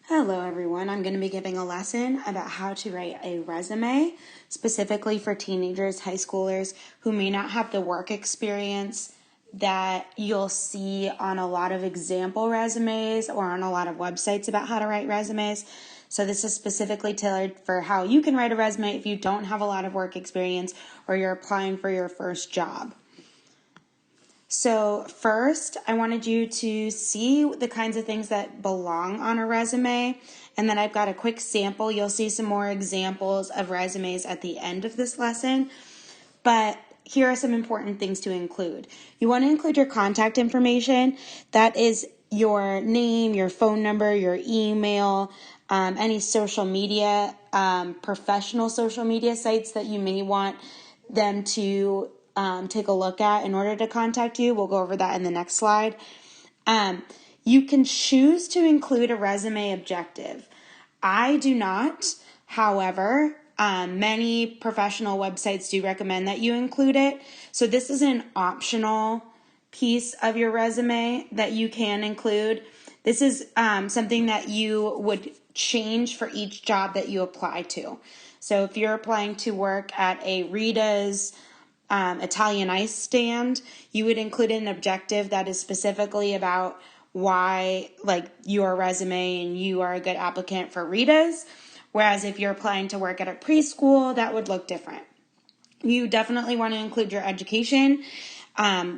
Hello everyone, I'm going to be giving a lesson about how to write a resume, specifically for teenagers, high schoolers who may not have the work experience that you'll see on a lot of example resumes or on a lot of websites about how to write resumes. So this is specifically tailored for how you can write a resume if you don't have a lot of work experience or you're applying for your first job. So first, I wanted you to see the kinds of things that belong on a resume, and then I've got a quick sample. You'll see some more examples of resumes at the end of this lesson, but here are some important things to include. You want to include your contact information. That is your name, your phone number, your email, any social media, professional social media sites that you may want them to take a look at in order to contact you. We'll go over that in the next slide. You can choose to include a resume objective. I do not, however, many professional websites do recommend that you include it. So this is an optional piece of your resume that you can include. This is something that you would change for each job that you apply to. So if you're applying to work at a Rita's Italian ice stand, you would include an objective that is specifically about why, like, your resume and you are a good applicant for Rita's. Whereas if you're applying to work at a preschool, that would look different. You definitely want to include your education,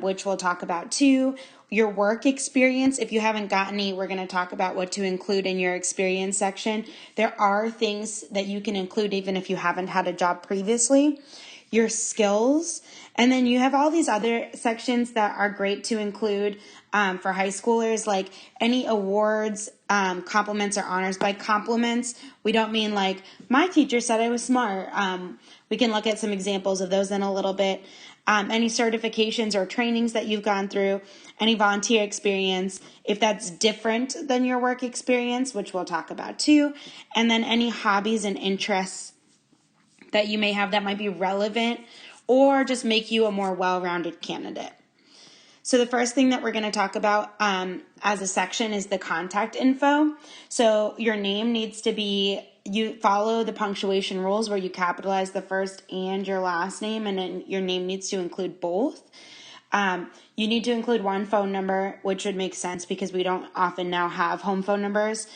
which we'll talk about too. Your work experience, if you haven't got any, we're going to talk about what to include in your experience section. There are things that you can include even if you haven't had a job previously. Your skills, and then you have all these other sections that are great to include for high schoolers, like any awards, compliments, or honors. By compliments, we don't mean like, my teacher said I was smart. We can look at some examples of those in a little bit. Any certifications or trainings that you've gone through, any volunteer experience, if that's different than your work experience, which we'll talk about too, and then any hobbies and interests that you may have that might be relevant or just make you a more well-rounded candidate. So the first thing that we're going to talk about as a section is the contact info. So your name needs to be, you follow the punctuation rules where you capitalize the first and your last name, and then your name needs to include both. You need to include one phone number, which would make sense because we don't often now have home phone numbers.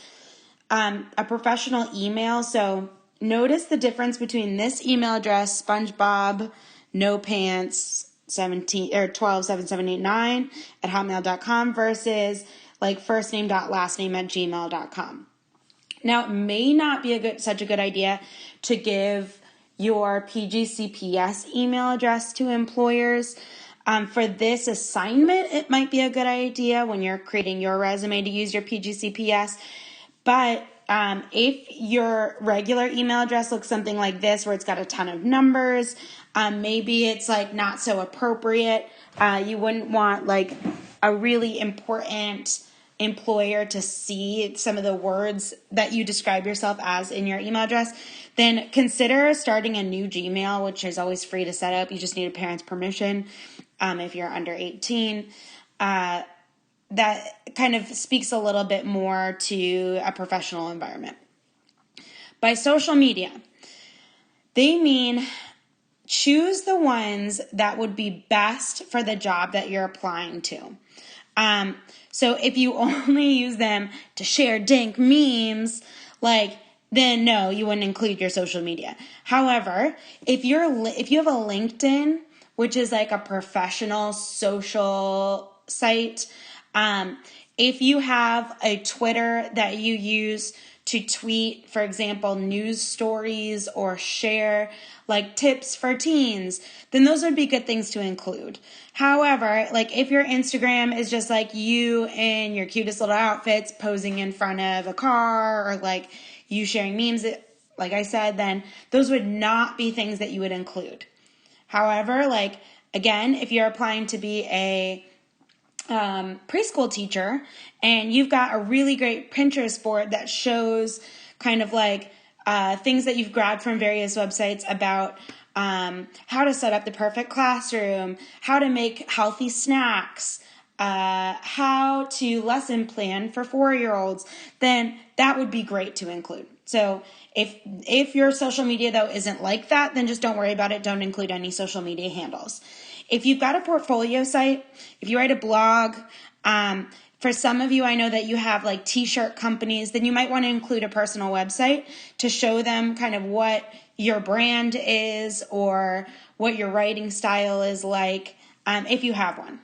A professional email, so notice the difference between this email address, SpongeBob No Pants 127789 at hotmail.com versus like firstname.lastname@gmail.com. Now, it may not be such a good idea to give your PGCPS email address to employers. For this assignment, it might be a good idea when you're creating your resume to use your PGCPS. But if your regular email address looks something like this, where it's got a ton of numbers, maybe it's like not so appropriate. You wouldn't want like a really important employer to see some of the words that you describe yourself as in your email address. Then consider starting a new Gmail, which is always free to set up. You just need a parent's permission if you're under 18. That kind of speaks a little bit more to a professional environment. By social media, they mean choose the ones that would be best for the job that you're applying to. So if you only use them to share dank memes, then no, you wouldn't include your social media. However, if you have a LinkedIn, which is like a professional social site, if you have a Twitter that you use to tweet, for example, news stories or share like tips for teens, then those would be good things to include. However, like if your Instagram is just like you in your cutest little outfits posing in front of a car or like you sharing memes, like I said, then those would not be things that you would include. However, like again, if you're applying to be a preschool teacher and you've got a really great Pinterest board that shows kind of like things that you've grabbed from various websites about how to set up the perfect classroom, how to make healthy snacks, how to lesson plan for 4-year-olds, then that would be great to include. So if your social media though isn't like that, then just don't worry about it. Don't include any social media handles. If you've got a portfolio site, if you write a blog, for some of you, I know that you have like t-shirt companies, then you might want to include a personal website to show them kind of what your brand is or what your writing style is like, if you have one.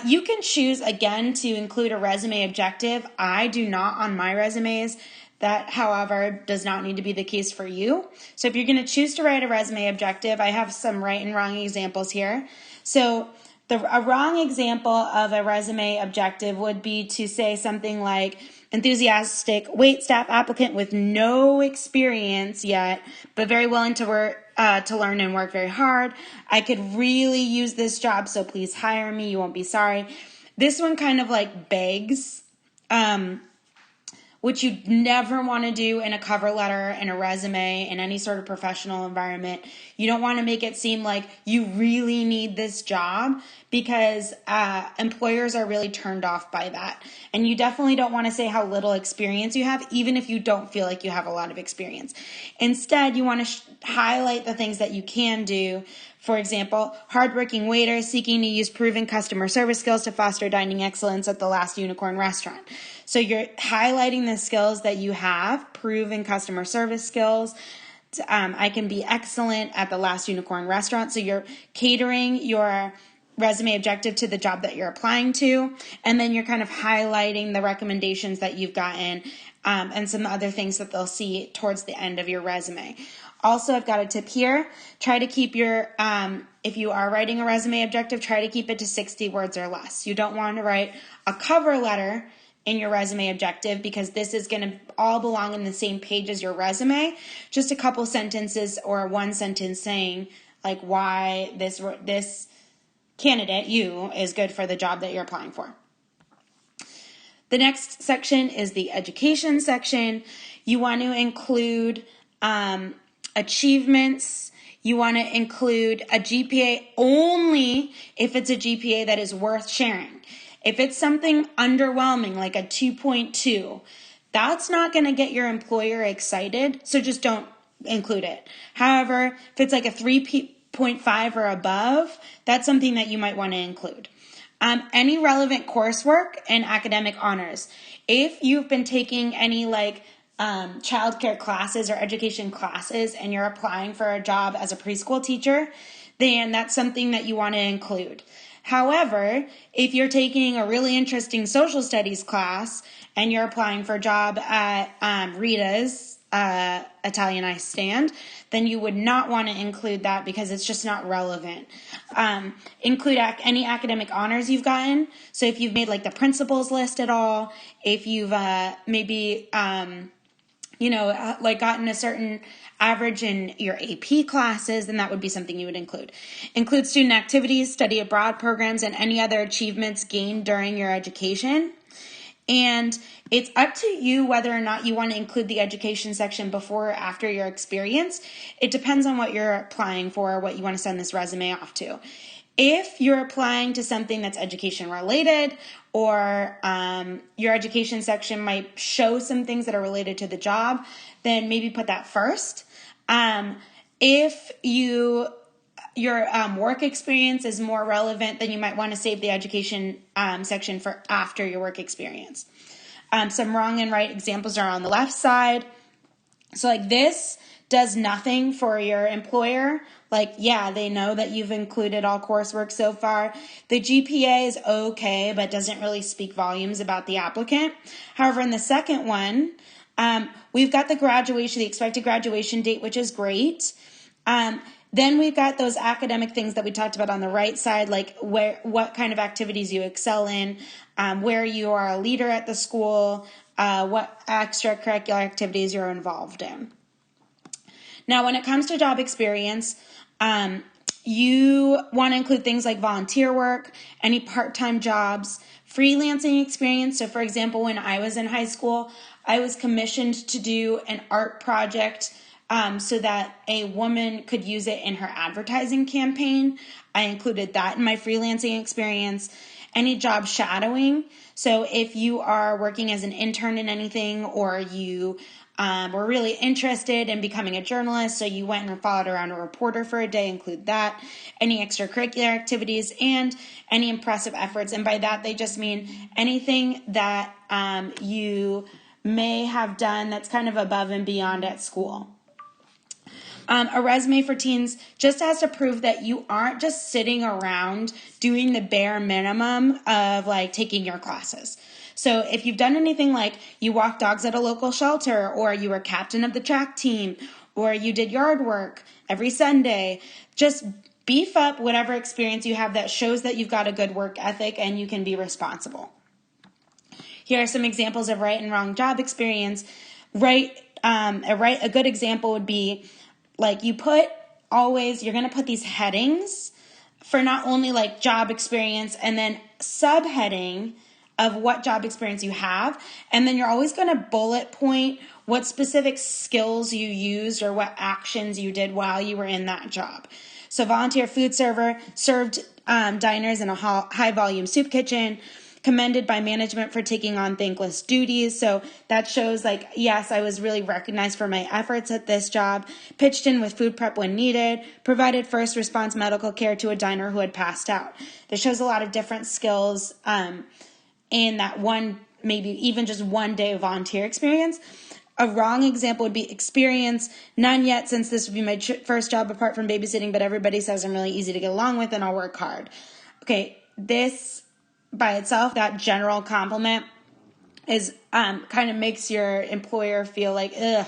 You can choose, again, to include a resume objective. I do not on my resumes. That, however, does not need to be the case for you. So if you're going to choose to write a resume objective, I have some right and wrong examples here. So a wrong example of a resume objective would be to say something like, enthusiastic waitstaff applicant with no experience yet, but very willing to work, to learn and work very hard. I could really use this job, so please hire me. You won't be sorry. This one kind of like begs, which you never want to do in a cover letter, in a resume, in any sort of professional environment. You don't want to make it seem like you really need this job, because employers are really turned off by that. And you definitely don't want to say how little experience you have, even if you don't feel like you have a lot of experience. Instead, you want to highlight the things that you can do. For example, hardworking waiter seeking to use proven customer service skills to foster dining excellence at the Last Unicorn restaurant. So you're highlighting the skills that you have, proven customer service skills. I can be excellent at the Last Unicorn restaurant. So you're catering your resume objective to the job that you're applying to. And then you're kind of highlighting the recommendations that you've gotten, and some other things that they'll see towards the end of your resume. Also, I've got a tip here. Try to keep your, if you are writing a resume objective, try to keep it to 60 words or less. You don't want to write a cover letter in your resume objective, because this is going to all belong in the same page as your resume. Just a couple sentences or one sentence saying like why this candidate, you, is good for the job that you're applying for. The next section is the education section. You want to include achievements. You want to include a GPA only if it's a GPA that is worth sharing. If it's something underwhelming, like a 2.2, that's not going to get your employer excited, so just don't include it. However, if it's like a 3.5 or above, that's something that you might want to include. Any relevant coursework and academic honors. If you've been taking any like childcare classes or education classes and you're applying for a job as a preschool teacher, then that's something that you want to include. However, if you're taking a really interesting social studies class and you're applying for a job at Rita's Italian Ice Stand, then you would not want to include that because it's just not relevant. Include any academic honors you've gotten. So if you've made like the principals list at all, if you've maybe like gotten a certain average in your AP classes, then that would be something you would include. Include student activities, study abroad programs, and any other achievements gained during your education. And it's up to you whether or not you want to include the education section before or after your experience. It depends on what you're applying for, what you want to send this resume off to. If you're applying to something that's education related, or your education section might show some things that are related to the job, then maybe put that first. If your work experience is more relevant, then you might want to save the education section for after your work experience. Some wrong and right examples are on the left side. So like this does nothing for your employer. Like, yeah, they know that you've included all coursework so far. The GPA is okay, but doesn't really speak volumes about the applicant. However, in the second one, we've got the expected graduation date, which is great. Then we've got those academic things that we talked about on the right side, like what kind of activities you excel in, where you are a leader at the school, what extracurricular activities you're involved in. Now, when it comes to job experience, you want to include things like volunteer work, any part-time jobs, freelancing experience. So, for example, when I was in high school, I was commissioned to do an art project so that a woman could use it in her advertising campaign. I included that in my freelancing experience. Any job shadowing. So if you are working as an intern in anything, or you were really interested in becoming a journalist, so you went and followed around a reporter for a day, include that. Any extracurricular activities, and any impressive efforts. And by that, they just mean anything that you may have done that's kind of above and beyond at school. A resume for teens just has to prove that you aren't just sitting around doing the bare minimum of like taking your classes. So if you've done anything like you walked dogs at a local shelter, or you were captain of the track team, or you did yard work every Sunday, just beef up whatever experience you have that shows that you've got a good work ethic and you can be responsible. Here are some examples of right and wrong job experience. A good example would be like you're going to put these headings for not only like job experience and then subheading of what job experience you have. And then you're always going to bullet point what specific skills you used or what actions you did while you were in that job. So volunteer food server, served diners in a high volume soup kitchen, commended by management for taking on thankless duties. So that shows like, yes, I was really recognized for my efforts at this job, pitched in with food prep when needed, provided first response medical care to a diner who had passed out. This shows a lot of different skills in that one, maybe even just one day of volunteer experience. A wrong example would be experience, none yet, since this would be my first job apart from babysitting, but everybody says I'm really easy to get along with and I'll work hard. Okay, this by itself, that general compliment is kind of makes your employer feel like, ugh,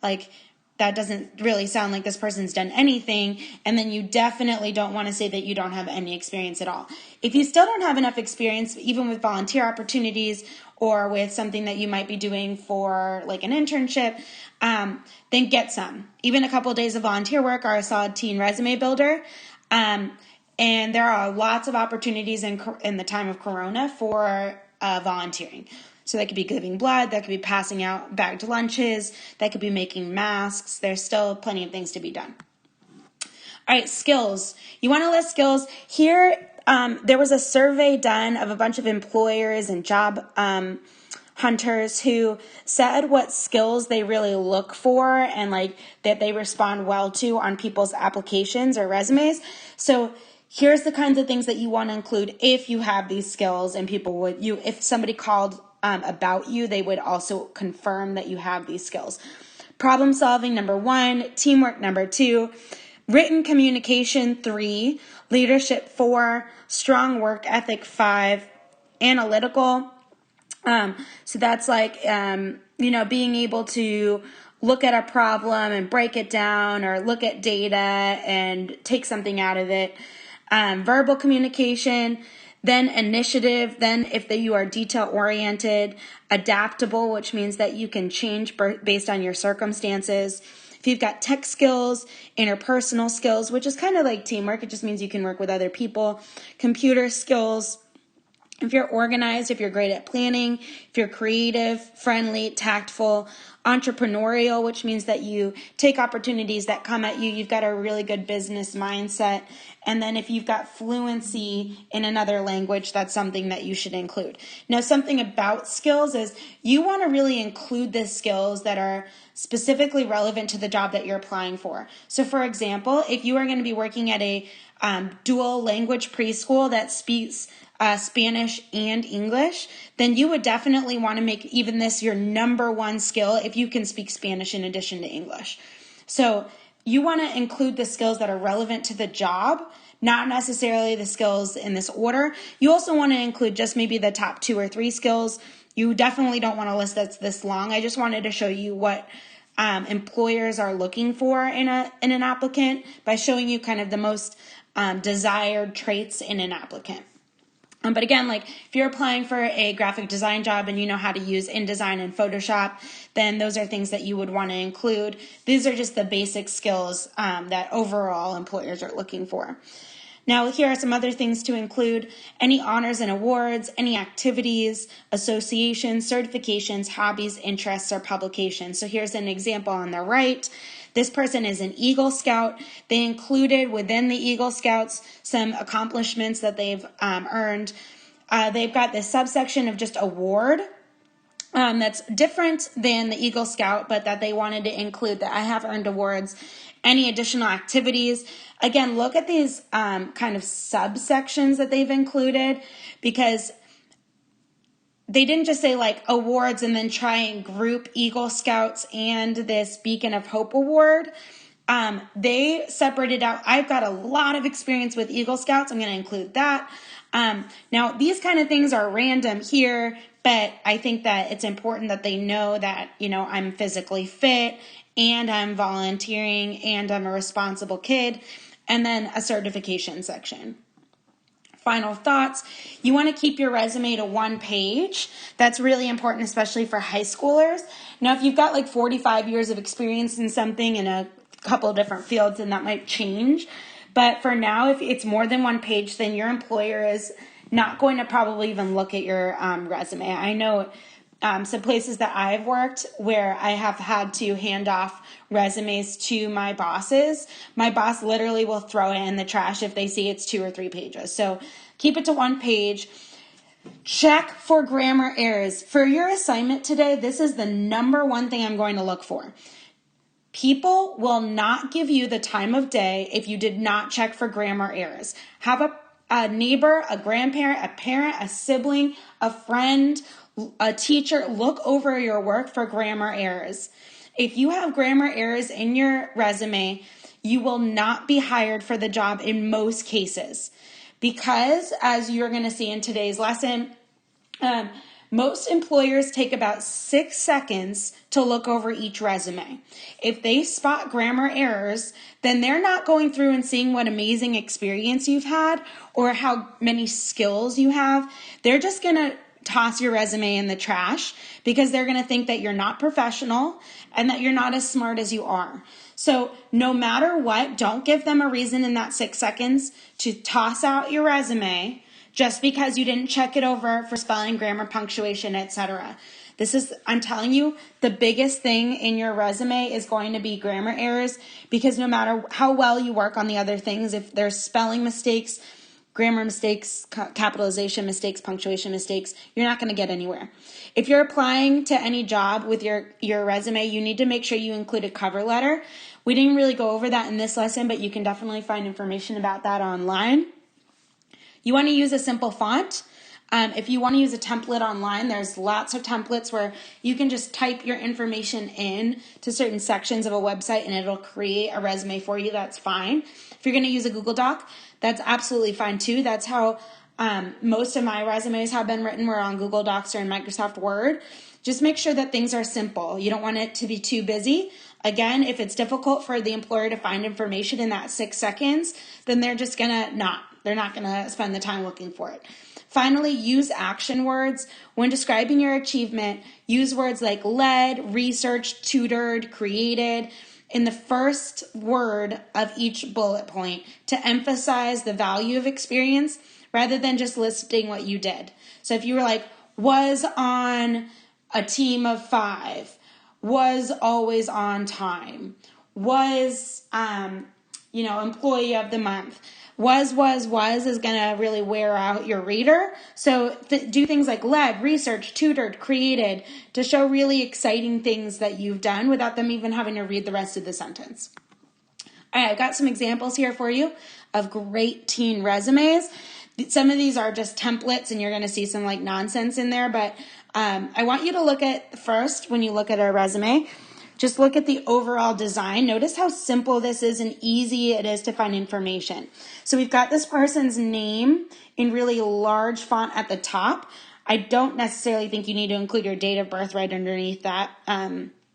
like that doesn't really sound like this person's done anything. And then you definitely don't want to say that you don't have any experience at all. If you still don't have enough experience, even with volunteer opportunities or with something that you might be doing for like an internship, then get some. Even a couple of days of volunteer work are a solid teen resume builder. And there are lots of opportunities in the time of Corona for volunteering. So that could be giving blood, that could be passing out bagged lunches, that could be making masks. There's still plenty of things to be done. All right, skills. You want to list skills. Here, there was a survey done of a bunch of employers and job hunters who said what skills they really look for and like that they respond well to on people's applications or resumes. So here's the kinds of things that you want to include if you have these skills, and if somebody called about you, they would also confirm that you have these skills. Problem solving, number 1, teamwork, number 2, written communication, 3, leadership, 4, strong work ethic, 5, analytical. So that's like, being able to look at a problem and break it down, or look at data and take something out of it. Verbal communication, then initiative, then if you are detail-oriented, adaptable, which means that you can change based on your circumstances. If you've got tech skills, interpersonal skills, which is kind of like teamwork, it just means you can work with other people, computer skills. If you're organized, if you're great at planning, if you're creative, friendly, tactful, entrepreneurial, which means that you take opportunities that come at you, you've got a really good business mindset. And then if you've got fluency in another language, that's something that you should include. Now, something about skills is you want to really include the skills that are specifically relevant to the job that you're applying for. So for example, if you are going to be working at a dual language preschool that speaks Spanish and English, then you would definitely want to make even this your number 1 skill if you can speak Spanish in addition to English. So you want to include the skills that are relevant to the job, not necessarily the skills in this order. You also want to include just maybe the top 2 or 3 skills. You definitely don't want a list that's this long. I just wanted to show you what employers are looking for in an applicant by showing you kind of the most desired traits in an applicant. But again, like if you're applying for a graphic design job and you know how to use InDesign and Photoshop, then those are things that you would want to include. These are just the basic skills that overall employers are looking for. Now, here are some other things to include: any honors and awards, any activities, associations, certifications, hobbies, interests, or publications. So here's an example on the right. This person is an Eagle Scout. They included within the Eagle Scouts some accomplishments that they've earned. They've got this subsection of just award that's different than the Eagle Scout, but that they wanted to include that I have earned awards. Any additional activities. Again, look at these kind of subsections that they've included, because they didn't just say like awards and then try and group Eagle Scouts and this Beacon of Hope award. They separated out. I've got a lot of experience with Eagle Scouts. I'm going to include that. Now, these kind of things are random here, but I think that it's important that they know that, you know, I'm physically fit and I'm volunteering and I'm a responsible kid, and then a certification section. Final thoughts. You want to keep your resume to 1 page. That's really important, especially for high schoolers. Now, if you've got like 45 years of experience in something in a couple of different fields, then that might change. But for now, if it's more than 1 page, then your employer is not going to probably even look at your resume. I know some places that I've worked where I have had to hand off resumes to my bosses. My boss literally will throw it in the trash if they see it's 2 or 3 pages. So keep it to 1 page. Check for grammar errors. For your assignment today, this is the number one thing I'm going to look for. People will not give you the time of day if you did not check for grammar errors. Have a neighbor, a grandparent, a parent, a sibling, a friend, a teacher, look over your work for grammar errors. If you have grammar errors in your resume, you will not be hired for the job in most cases. Because, as you're going to see in today's lesson, most employers take about 6 seconds to look over each resume. If they spot grammar errors, then they're not going through and seeing what amazing experience you've had or how many skills you have. They're just going to toss your resume in the trash because they're going to think that you're not professional and that you're not as smart as you are. So no matter what, don't give them a reason in that 6 seconds to toss out your resume just because you didn't check it over for spelling, grammar, punctuation, etc. This is, I'm telling you, the biggest thing in your resume is going to be grammar errors, because no matter how well you work on the other things, if there's spelling mistakes, grammar mistakes, capitalization mistakes, punctuation mistakes, you're not going to get anywhere. If you're applying to any job with your resume, you need to make sure you include a cover letter. We didn't really go over that in this lesson, but you can definitely find information about that online. You want to use a simple font. If you want to use a template online, there's lots of templates where you can just type your information in to certain sections of a website and it'll create a resume for you. That's fine. If you're going to use a Google Doc, that's absolutely fine too. That's how most of my resumes have been written, were on Google Docs or in Microsoft Word. Just make sure that things are simple. You don't want it to be too busy. Again, if it's difficult for the employer to find information in that 6 seconds, then they're just they're not going to spend the time looking for it. Finally, use action words. When describing your achievement, use words like led, researched, tutored, created in the first word of each bullet point to emphasize the value of experience rather than just listing what you did. So if you were like, was on a team of 5, was always on time, was, employee of the month. Was is going to really wear out your reader. So do things like led, researched, tutored, created to show really exciting things that you've done without them even having to read the rest of the sentence. All right, I've got some examples here for you of great teen resumes. Some of these are just templates and you're going to see some like nonsense in there, but I want you to look at first, when you look at a resume, just look at the overall design. Notice how simple this is and easy it is to find information. So we've got this person's name in really large font at the top. I don't necessarily think you need to include your date of birth right underneath that,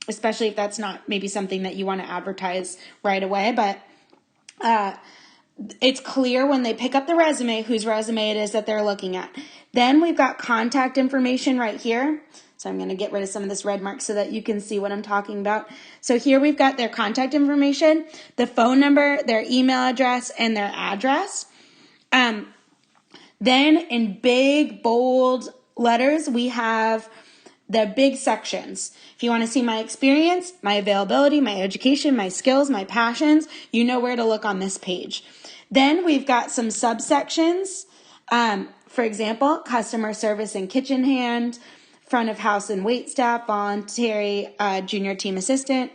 especially if that's not maybe something that you want to advertise right away. But it's clear when they pick up the resume whose resume it is that they're looking at. Then we've got contact information right here. So I'm going to get rid of some of this red mark so that you can see what I'm talking about. So here we've got their contact information, the phone number, their email address, and their address. Then in big, bold letters, we have the big sections. If you want to see my experience, my availability, my education, my skills, my passions, you know where to look on this page. Then we've got some subsections. For example, customer service and kitchen hand, front of house and wait staff, voluntary junior team assistant,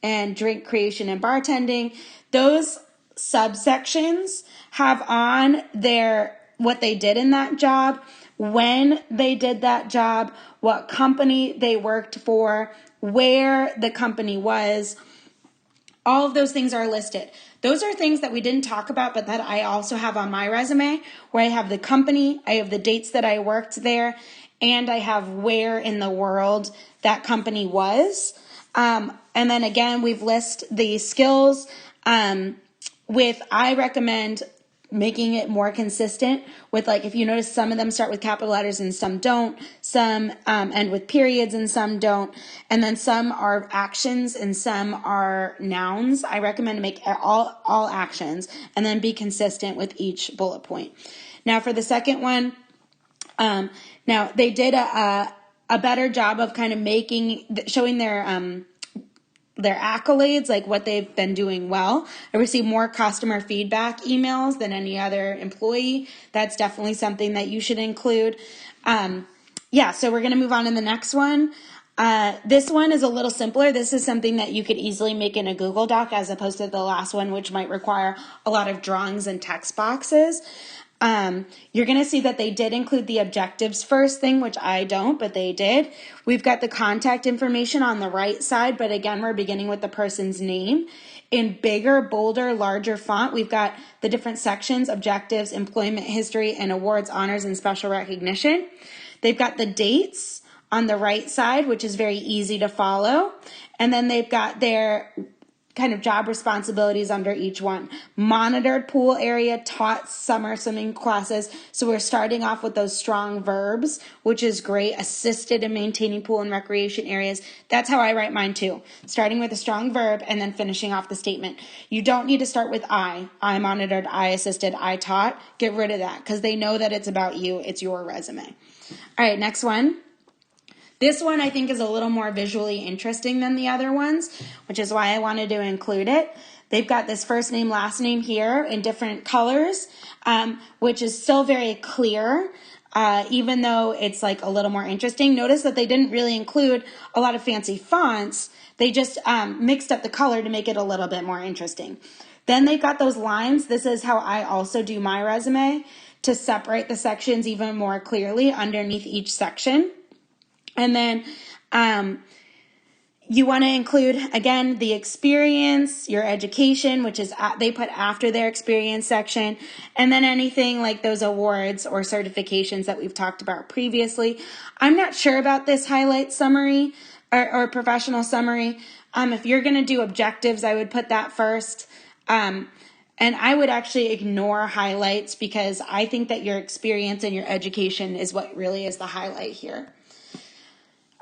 and drink creation and bartending. Those subsections have on their what they did in that job, when they did that job, what company they worked for, where the company was. All of those things are listed. Those are things that we didn't talk about, but that I also have on my resume, where I have the company, I have the dates that I worked there, and I have where in the world that company was. And then again, we've listed the skills I recommend making it more consistent with, like, if you notice, some of them start with capital letters and some don't, some end with periods and some don't, and then some are actions and some are nouns. I recommend to make all actions and then be consistent with each bullet point. Now for the second one, now they did a better job of kind of showing their accolades, like what they've been doing well. I received more customer feedback emails than any other employee. That's definitely something that you should include. So we're going to move on to the next one. This one is a little simpler. This is something that you could easily make in a Google Doc, as opposed to the last one, which might require a lot of drawings and text boxes. You're going to see that they did include the objectives first thing, which I don't, but they did. We've got the contact information on the right side, but again, we're beginning with the person's name. In bigger, bolder, larger font, we've got the different sections: objectives, employment history, and awards, honors, and special recognition. They've got the dates on the right side, which is very easy to follow. And then they've got their kind of job responsibilities under each one. Monitored pool area, taught summer swimming classes. So we're starting off with those strong verbs, which is great. Assisted in maintaining pool and recreation areas. That's how I write mine too. Starting with a strong verb and then finishing off the statement. You don't need to start with I monitored, I assisted, I taught. Get rid of that, because they know that it's about you. It's your resume. All right, next one. This one I think is a little more visually interesting than the other ones, which is why I wanted to include it. They've got this first name, last name here in different colors, which is still very clear, even though it's like a little more interesting. Notice that they didn't really include a lot of fancy fonts. They just mixed up the color to make it a little bit more interesting. Then they've got those lines. This is how I also do my resume, to separate the sections even more clearly underneath each section. And then you want to include, again, the experience, your education, which is they put after their experience section, and then anything like those awards or certifications that we've talked about previously. I'm not sure about this highlight summary or professional summary. If you're going to do objectives, I would put that first. And I would actually ignore highlights, because I think that your experience and your education is what really is the highlight here.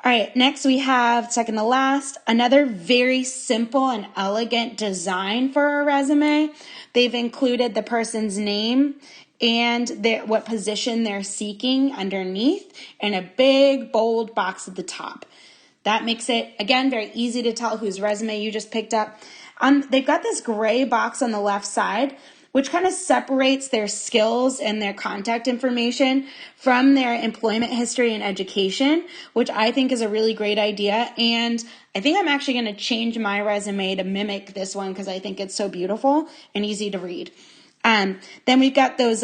All right, next we have, second to last, another very simple and elegant design for a resume. They've included the person's name and what position they're seeking underneath, and a big bold box at the top. That makes it, again, very easy to tell whose resume you just picked up. They've got this gray box on the left side, which kind of separates their skills and their contact information from their employment history and education, which I think is a really great idea. And I think I'm actually going to change my resume to mimic this one, because I think it's so beautiful and easy to read. Then we've got those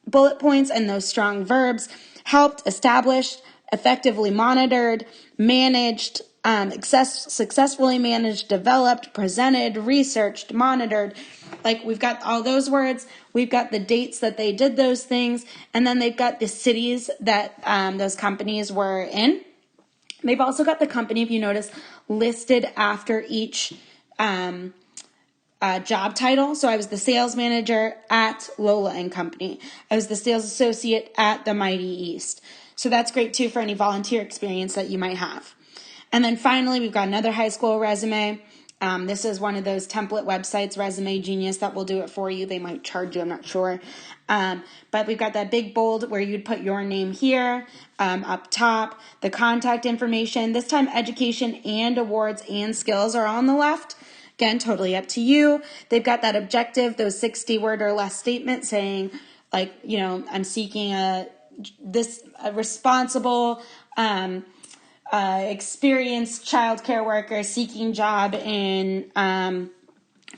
bullet points and those strong verbs: helped, established, effectively monitored, managed, successfully managed, developed, presented, researched, monitored. Like, we've got all those words. We've got the dates that they did those things, and then they've got the cities that those companies were in. They've also got the company, if you notice, listed after each job title. So I was the sales manager at Lola and Company. I was the sales associate at the Mighty East. So that's great too for any volunteer experience that you might have. And then finally, we've got another high school resume. This is one of those template websites, Resume Genius, that will do it for you. They might charge you, I'm not sure. But we've got that big bold where you'd put your name here, up top, the contact information. This time education and awards and skills are on the left. Again, totally up to you. They've got that objective, those 60-word or less statements saying, like, I'm seeking a responsible, experienced child care worker seeking job in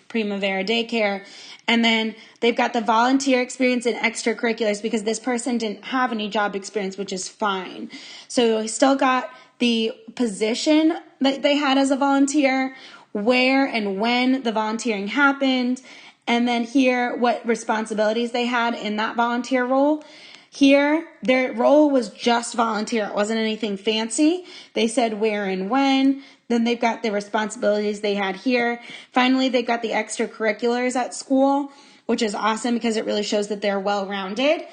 Primavera Daycare. And then they've got the volunteer experience in extracurriculars because this person didn't have any job experience, which is fine. So we still got the position that they had as a volunteer, where and when the volunteering happened, and then here what responsibilities they had in that volunteer role. Here, their role was just volunteer. It wasn't anything fancy. They said where and when. Then they've got the responsibilities they had here. Finally, they've got the extracurriculars at school, which is awesome because it really shows that they're well-rounded.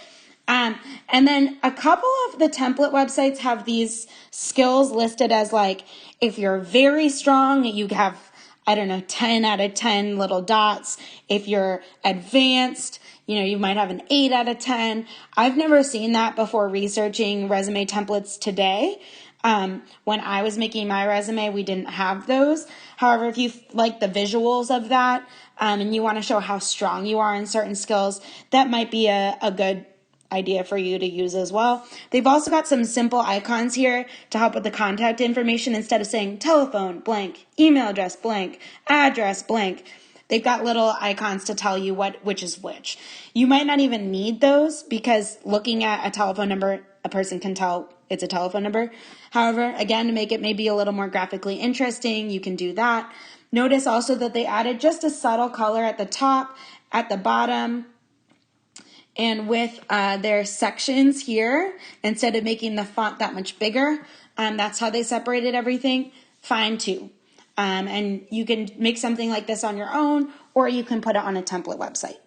And then a couple of the template websites have these skills listed as like, if you're very strong, you have, 10 out of 10 little dots. If you're advanced, you might have an 8 out of 10. I've never seen that before researching resume templates today. When I was making my resume, we didn't have those. However, if you like the visuals of that, and you want to show how strong you are in certain skills, that might be a good idea for you to use as well. They've also got some simple icons here to help with the contact information. Instead of saying telephone blank, email address blank, address blank, they've got little icons to tell you which is which. You might not even need those because looking at a telephone number, a person can tell it's a telephone number. However, again, to make it maybe a little more graphically interesting, you can do that. Notice also that they added just a subtle color at the top, at the bottom, and with their sections here, instead of making the font that much bigger. That's how they separated everything. Fine too. And you can make something like this on your own, or you can put it on a template website.